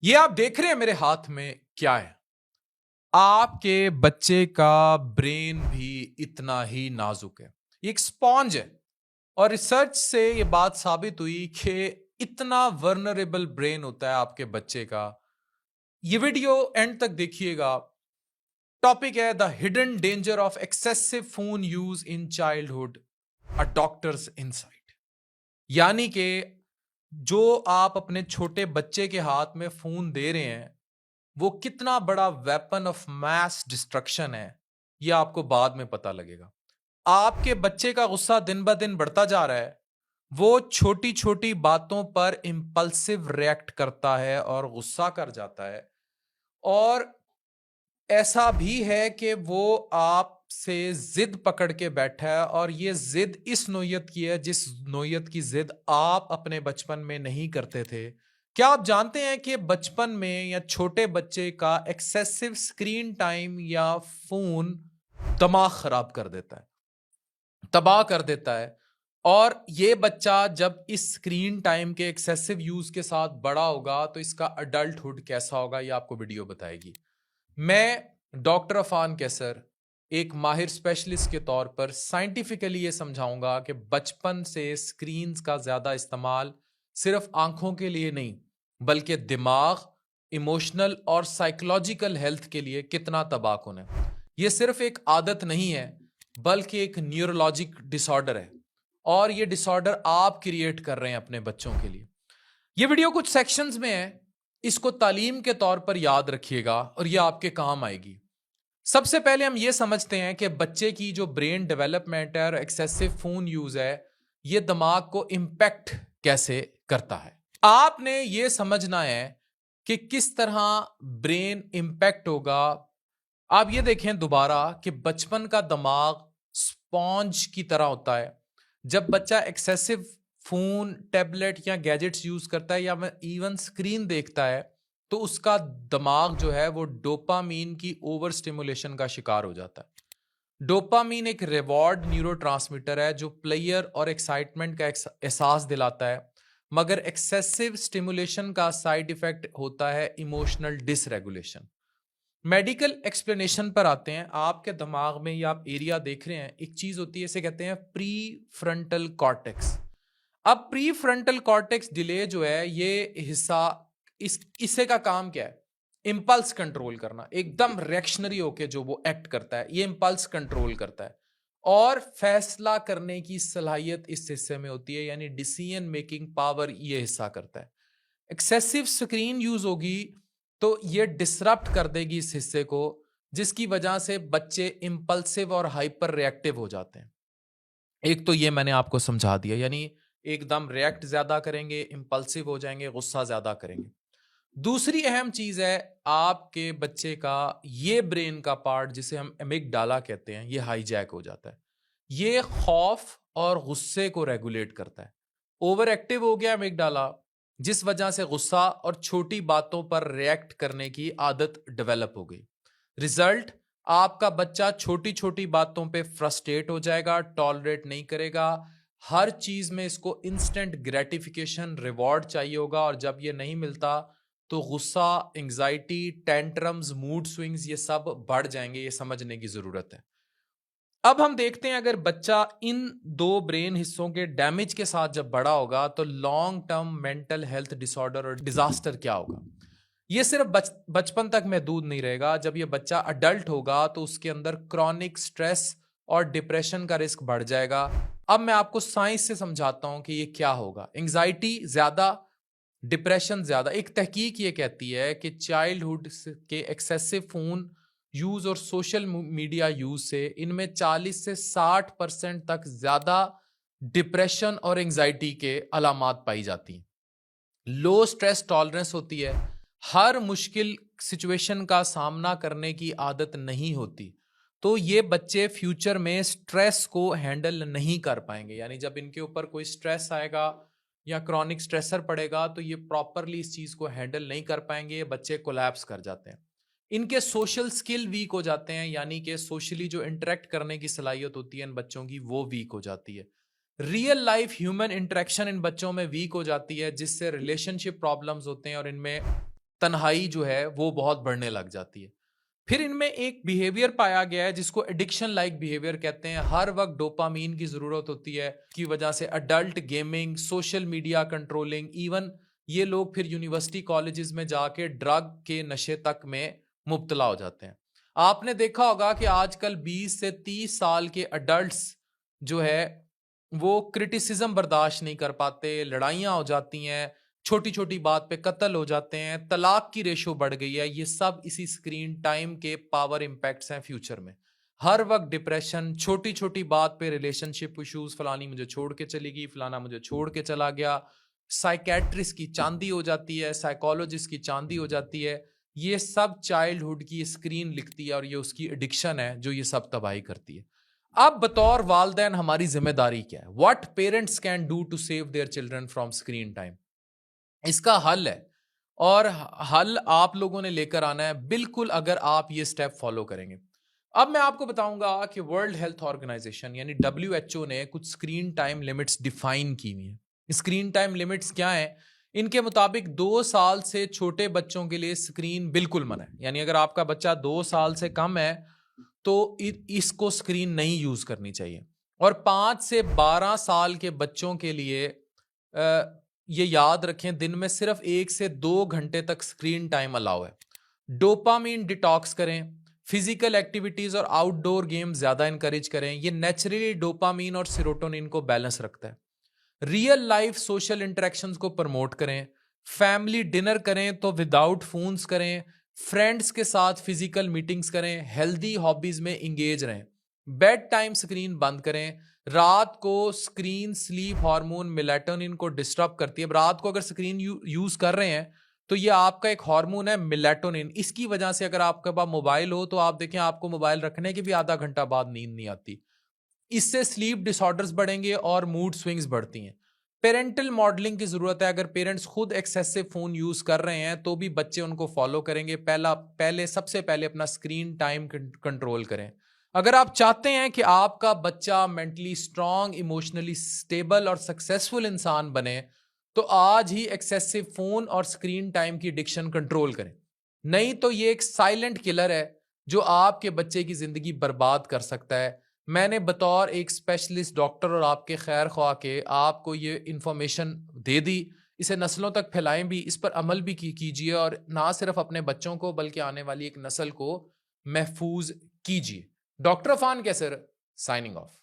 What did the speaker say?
ये आप देख रहे हैं मेरे हाथ में क्या है? आपके बच्चे का ब्रेन भी इतना ही नाजुक है। ये एक स्पॉन्ज है और रिसर्च से ये बात साबित हुई कि इतना वर्नरेबल ब्रेन होता है आपके बच्चे का। ये वीडियो एंड तक देखिएगा। टॉपिक है the hidden danger of excessive phone use in childhood, a doctor's insight. यानी कि जो आप अपने छोटे बच्चे के हाथ में फोन दे रहे हैं, वो कितना बड़ा वेपन ऑफ मैस डिस्ट्रक्शन है, ये आपको बाद में पता लगेगा। आपके बच्चे का गुस्सा दिन ब दिन बढ़ता जा रहा है। वो छोटी छोटी बातों पर इंपल्सिव रिएक्ट करता है और गुस्सा कर जाता है। और ऐसा भी है कि वो आपसे जिद पकड़ के बैठा है, और ये जिद इस नोयत की है जिस नोयत की जिद आप अपने बचपन में नहीं करते थे। क्या आप जानते हैं कि बचपन में या छोटे बच्चे का एक्सेसिव स्क्रीन टाइम या फोन दिमाग खराब कर देता है, तबाह कर देता है। और ये बच्चा जब इस स्क्रीन टाइम के एक्सेसिव यूज के साथ बड़ा होगा तो इसका अडल्टहुड कैसा होगा, ये आपको वीडियो बताएगी। मैं डॉक्टर अफान कैसर, एक माहिर स्पेशलिस्ट के तौर पर साइंटिफिकली ये समझाऊंगा कि बचपन से स्क्रीन का ज्यादा इस्तेमाल सिर्फ आंखों के लिए नहीं, बल्कि दिमाग, इमोशनल और साइकोलॉजिकल हेल्थ के लिए कितना तबाहकुन है। ये सिर्फ एक आदत नहीं है, बल्कि एक न्यूरोलॉजिक डिसऑर्डर है, और ये डिसऑर्डर आप क्रिएट कर रहे हैं अपने बच्चों के लिए। ये वीडियो कुछ सेक्शंस में है, इसको तालीम के तौर पर याद रखिएगा और ये आपके काम आएगी। सबसे पहले हम ये समझते हैं कि बच्चे की जो ब्रेन डेवलपमेंट है और एक्सेसिव फोन यूज है, ये दिमाग को इंपैक्ट कैसे करता है। आपने ये समझना है कि किस तरह ब्रेन इंपैक्ट होगा। आप ये देखें दोबारा कि बचपन का दिमाग स्पॉन्ज की तरह होता है। जब बच्चा एक्सेसिव फोन, टैबलेट या गैजेट्स यूज करता है या इवन स्क्रीन देखता है, तो उसका दिमाग जो है वो डोपामीन की ओवर स्टिमुलेशन का शिकार हो जाता है। डोपामीन एक रिवॉर्ड न्यूरोट्रांसमीटर है जो प्लेयर और एक्साइटमेंट का एहसास दिलाता है, मगर एक्सेसिव स्टिमुलेशन का साइड इफेक्ट होता है इमोशनल डिसरेगुलेशन। मेडिकल एक्सप्लेनेशन पर आते हैं। आपके दिमाग में, या आप एरिया देख रहे हैं, एक चीज होती है, इसे कहते हैं प्री फ्रंटल कॉर्टेक्स। अब प्री फ्रंटल कॉर्टेक्स डिले जो है, ये हिस्सा, इसे का काम क्या है? इंपल्स कंट्रोल करना। एकदम रिएक्शनरी होके जो वो एक्ट करता है, ये इंपल्स कंट्रोल करता है। और फैसला करने की सलाहियत इस हिस्से में होती है, यानी डिसीजन मेकिंग पावर ये हिस्सा करता है। एक्सेसिव स्क्रीन यूज होगी तो ये डिसरप्ट कर देगी इस हिस्से को, जिसकी वजह से बच्चे इंपल्सिव और हाइपर रिएक्टिव हो जाते हैं। एक तो ये मैंने आपको समझा दिया, यानी एकदम रिएक्ट ज्यादा करेंगे, इंपल्सिव हो जाएंगे, गुस्सा ज्यादा करेंगे। दूसरी अहम चीज है, आपके बच्चे का ये ब्रेन का पार्ट जिसे हम एमिगडाला कहते हैं, ये हाईजैक हो जाता है। ये खौफ और गुस्से को रेगुलेट करता है। ओवर एक्टिव हो गया एमिगडाला, जिस वजह से गुस्सा और छोटी बातों पर रिएक्ट करने की आदत डेवलप हो गई। रिजल्ट, आपका बच्चा छोटी छोटी बातों पे फ्रस्ट्रेट हो जाएगा, टॉलरेट नहीं करेगा। हर चीज में इसको इंस्टेंट ग्रेटिफिकेशन, रिवॉर्ड चाहिए होगा, और जब ये नहीं मिलता तो गुस्सा, एंजाइटी, टेंट्रम्स, मूड स्विंग्स, ये सब बढ़ जाएंगे। ये समझने की जरूरत है। अब हम देखते हैं, अगर बच्चा इन दो ब्रेन हिस्सों के डैमेज के साथ जब बड़ा होगा तो long term mental health disorder और डिजास्टर क्या होगा। ये सिर्फ बचपन तक महदूद नहीं रहेगा। जब ये बच्चा अडल्ट होगा तो उसके अंदर क्रॉनिक स्ट्रेस और डिप्रेशन का रिस्क बढ़ जाएगा। अब मैं आपको साइंस से समझाता हूं कि ये क्या होगा। एंजाइटी ज्यादा, डिप्रेशन ज्यादा। एक तहकीक ये कहती है कि चाइल्डहुड के एक्सेसिव फोन यूज और सोशल मीडिया यूज से इनमें 40 से 60% तक ज्यादा डिप्रेशन और एंजाइटी के अलामात पाई जाती हैं। लो स्ट्रेस टॉलरेंस होती है, हर मुश्किल सिचुएशन का सामना करने की आदत नहीं होती, तो ये बच्चे फ्यूचर में स्ट्रेस को हैंडल नहीं कर पाएंगे। यानी जब इनके ऊपर कोई स्ट्रेस आएगा या क्रॉनिक स्ट्रेसर पड़ेगा तो ये प्रॉपरली इस चीज को हैंडल नहीं कर पाएंगे, ये बच्चे कोलैप्स कर जाते हैं। इनके सोशल स्किल वीक हो जाते हैं, यानी कि सोशली जो इंटरेक्ट करने की सलाहियत होती है इन बच्चों की, वो वीक हो जाती है। रियल लाइफ ह्यूमन इंटरेक्शन इन बच्चों में वीक हो जाती है, जिससे रिलेशनशिप प्रॉब्लम्स होते हैं और इनमें तन्हाई जो है वो बहुत बढ़ने लग जाती है। फिर इनमें एक बिहेवियर पाया गया है जिसको एडिक्शन लाइक बिहेवियर कहते हैं। हर वक्त डोपामीन की जरूरत होती है, की वजह से adult gaming, social media controlling, even ये लोग फिर यूनिवर्सिटी कॉलेजेस में जाके ड्रग के नशे तक में मुब्तला हो जाते हैं। आपने देखा होगा कि आजकल 20 से 30 साल के अडल्ट्स जो है वो क्रिटिसिज्म बर्दाश्त नहीं कर पाते, लड़ाइयाँ हो जाती हैं, छोटी छोटी बात पे कत्ल हो जाते हैं, तलाक की रेशो बढ़ गई है। ये सब इसी स्क्रीन टाइम के पावर इम्पैक्ट्स हैं फ्यूचर में। हर वक्त डिप्रेशन, छोटी छोटी बात पे रिलेशनशिप इश्यूज, फलानी मुझे छोड़ के चली गई, फलाना मुझे छोड़ के चला गया, साइकेट्रिस्ट की चांदी हो जाती है, साइकोलॉजिस्ट की चांदी हो जाती है। ये सब चाइल्डहुड की स्क्रीन लिखती है और ये उसकी एडिक्शन है जो ये सब तबाही करती है। अब बतौर वालदैन हमारी जिम्मेदारी क्या है? What parents can do to save their children from screen time? इसका हल है, और हल आप लोगों ने लेकर आना है बिल्कुल, अगर आप ये स्टेप फॉलो करेंगे। अब मैं आपको बताऊंगा कि वर्ल्ड हेल्थ ऑर्गेनाइजेशन यानी WHO ने कुछ स्क्रीन टाइम लिमिट्स डिफाइन की हुई है। स्क्रीन टाइम लिमिट्स क्या है? इनके मुताबिक 2 साल से छोटे बच्चों के लिए स्क्रीन बिल्कुल मना है। यानी अगर आपका बच्चा 2 साल से कम है तो इसको स्क्रीन नहीं यूज करनी चाहिए। और 5 से 12 साल के बच्चों के लिए ये याद रखें, दिन में सिर्फ 1 से 2 घंटे तक स्क्रीन टाइम अलाउ है। डोपामीन डिटॉक्स करें, फिजिकल एक्टिविटीज और आउटडोर गेम ज्यादा इंकरेज करें। ये नेचुरली डोपामीन और सेरोटोनिन को बैलेंस रखता है। रियल लाइफ सोशल इंटरेक्शंस को प्रमोट करें, फैमिली डिनर करें तो विदाउट फोन्स करें, फ्रेंड्स के साथ फिजिकल मीटिंग्स करें, हेल्दी हॉबीज में इंगेज रहें, बेड टाइम स्क्रीन बंद करें। रात को स्क्रीन स्लीप हार्मोन मेलाटोनिन को डिस्टर्ब करती है। रात को अगर स्क्रीन यूज कर रहे हैं तो ये आपका एक हार्मोन है मेलाटोनिन, इसकी वजह से अगर आपके पास मोबाइल हो तो आप देखें आपको मोबाइल रखने के भी आधा घंटा बाद नींद नहीं आती। इससे स्लीप डिसऑर्डर्स बढ़ेंगे और मूड स्विंग्स बढ़ती हैं। पेरेंटल मॉडलिंग की जरूरत है। अगर पेरेंट्स खुद एक्सेसिव फोन यूज कर रहे हैं तो भी बच्चे उनको फॉलो करेंगे। सबसे पहले अपना स्क्रीन टाइम कंट्रोल करें। अगर आप चाहते हैं कि आपका बच्चा मेंटली स्ट्रांग, इमोशनली स्टेबल और सक्सेसफुल इंसान बने तो आज ही एक्सेसिव फोन और स्क्रीन टाइम की एडिक्शन कंट्रोल करें। नहीं तो ये एक साइलेंट किलर है जो आपके बच्चे की जिंदगी बर्बाद कर सकता है। मैंने बतौर एक स्पेशलिस्ट डॉक्टर और आपके खैर ख्वाह के आपको ये इंफॉर्मेशन दे दी। इसे नस्लों तक फैलाएं भी, इस पर अमल भी कीजिए और ना सिर्फ अपने बच्चों को बल्कि आने वाली एक नस्ल को महफूज कीजिए। डॉक्टर अफान कैसर, साइनिंग ऑफ।